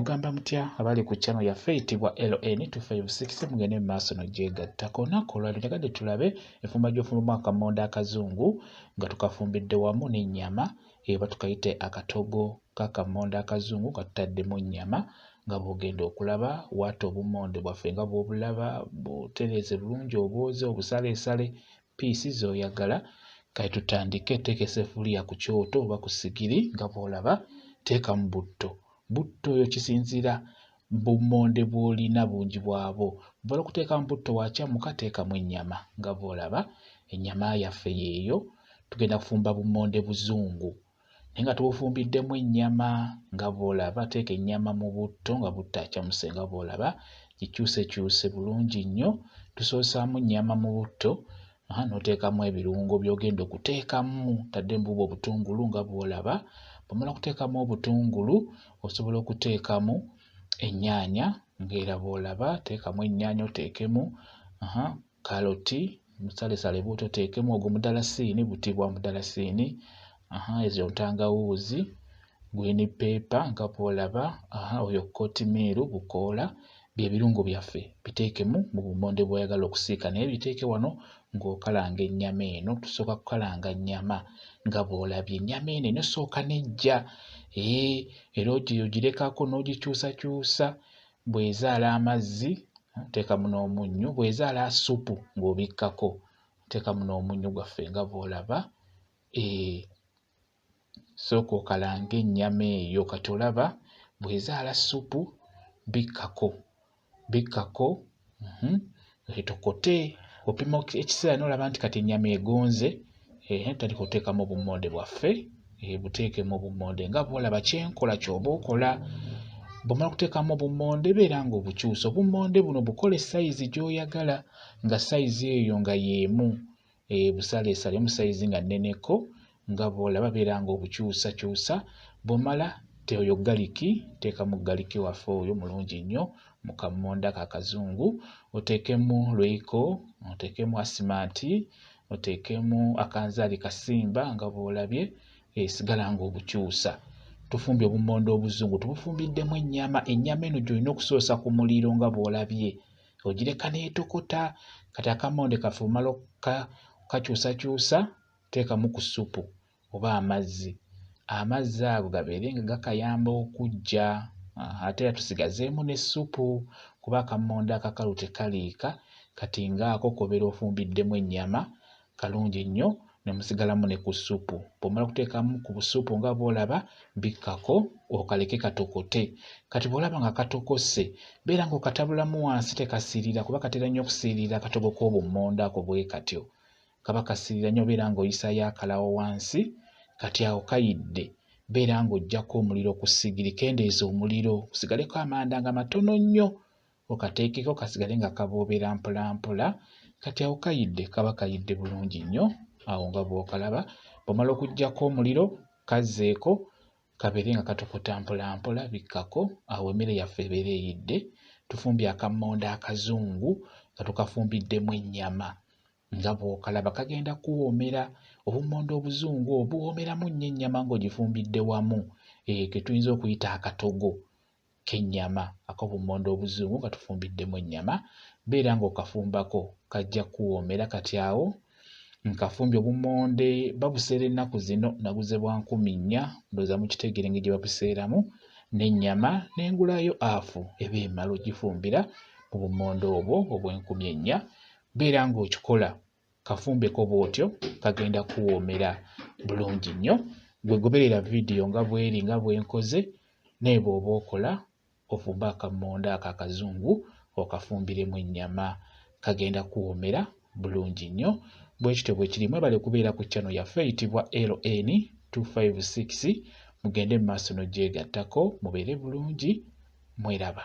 Mugamba mutya abali ku channel yaffe eyitibwa LN256 mugende mu maaso n'ogyegattako. Olunaku olwaleero tegadde tulabe enfumba gy'ofumbamu akammonde akazungu nga tukafumbidde wamu n'ennyama eba tukayite akatogo k'akammonde akazungu katutaddemu ennyama nga bw'ogenda okulaba waata obummonde bwaffe nga bw'obulaba butereeze bulungi obwoze obusaleesale piisi z'oyagala. Kale tutandike. Teeka essefuliya ku kyoto oba ku sigiri nga bw'olaba, teekamu butto. Butto oyo kisinziira bummonde bw'olina bungi bwabwo. Bw'oba okuteekamu butto wakyamuka teekamu ennyama nga bw'olaba. Ennyama yaffe yeeyo. Tugenda kufumba bummonde buzungu naye nga tubufumbidemu ennyama nga bw'olaba. Teeka ennyama mu butto nga butto akyamuse nga bw'olaba, gikyusekyuse bulungi nnyo. Tusoosaamu ennyama mu butto n'oteekamu ebirungo by'ogenda okuteekamu. Taddemu buubwo obutungulu nga bw'olaba. Bw'omala okuteekamu obutungulu osobola okuteekamu ennyaanya ng'era bw'olaba. Teekamu ennyaanya oteekemu kaloti musaleesale bw'otyo oteekemu ogwo mudalasini, buti bwa mudalasini, ezo ntangawuuzi, green pepper nga bw'olaba, oyo kootimiiru, bukoola. Bye birungo byaffe biteekemu mu bummonde bw'oyagala okusiika naye biteeke wano ng'okalanga ennyama eno. Tusooka kukalanga nnyama nga bw'olabye. Ennyama eno esooka n'ejja era ogirekako n'ogikyusakyusa. Bw'ezaala amazzi oteekamu n'omunnyu, bw'ezaala supu ng'obikkako oteekamu n'omunnyu gwaffe nga bw'olaba. Sooka okalange ennyama eyo. Kati olaba bw'ezaala supu bikkako etokote. Opima ekiseera n'olaba nti kati ennyama egonze, tandika oteekamu obummonde bwaffe. Buteekemu obummonde nga bw'olaba. Kyenkola ky'oba okola. Bw'omala okuteekamu obummonde beera ng'obukyusa. Obummonde buno bukole sayizi gy'oyagala, nga sayizi eyo nga y'emu. Busaleesale mu sayizi nga nneneko nga bw'olaba. Beera ng'obukyusakyusa. Bw'omala oyo galiki, teekamu galiki waffe oyo mulungi nnyo mu kammonde ako akazungu. Oteekemu Royco, oteekemu asimanti, oteekemu akanzaali kasimba nga bw'olabye. Sigala ng'obukyusa. Tufumbye obummonde obuzungu, tubufumbiddemu ennyama. Ennyama eno gy'olina okusoosa ku muliro nga bw'olabye. Ogireka n'etokota. Kati akammonde kaffe omala okakyusakyusa, teekamu ku ssupu oba amazzi. Amazzi ago gabeere nga gakayamba okuggya. Ate era tusigazeemu n'essupu kuba akammonde akakalu tekaliika. Kati ng'ako k'obeera ofumbiddemu ennyama kalungi nnyo ne musigalamu ne ku ssupu. Bw'omala okuteekamu ku ssupu nga bw'olaba, bikkako okaleke katokote. Kati bw'olaba nga katokose beera ng'okatabulamu wansi tekasiirira kuba katera nnyo okusiirira akatogo k'obummonde ako bwe katyo. Kaba kasiirira nnyo beera ng'oyisaayo akalawo wansi. Kati awo kayidde beera ng'oggyako omuliro ku ssigiri. Kendeeza omuliro kusigaleko amanda nga matono nnyo. Okateekeko kasigale nga kaboobera mpola mpola. Kati awo kayidde, kaba kayidde bulungi nnyo awo nga bw'okalaba. Bw'omala okuggyako omuliro kazzeeko kabeere nga katokota mpola mpola, bikkako. Awo emmere yaffe ebeera eyidde. Tufumbye akammonde akazungu nga tukafumbiddemu ennyama nga bw'okalaba. Kagenda kuwoomera. Obummonde obuzungu obuwoomeramu nnyo ennyama ng'ogifumbidde wamu. Ke tuyinza okuyita akatogo k'ennyama ak'obummonde obuzungu nga tufumbiddemu ennyama. Beera ng'okafumbako kajja kuwoomera. Kati awo nkafumbye obummonde babuseera ennaku zino, naguze bwa 4,000. Ndowooza mukitegeera engeri gye babuseeramu. N'ennyama n'engulayo afu eba emala ogifumbira mu bummonde obwo obw'4,000. Beera ng'okikola kafumbyeko bw'otyo, kagenda kuwoomera bulungi nnyo. Gwe goberera vidiyo nga bw'eri nga bw'enkoze, naye bw'oba okola ofumbe akammonde ako akazungu okafumbiremu ennyama, kagenda kuwoomera bulungi nnyo. Bwe kityo bwe kiri. Mwebale kubeera ku channel yaffe eyitibwa LN256. Mugende mu maaso n'ogyegattako. Mubeere bulungi. Mweraba.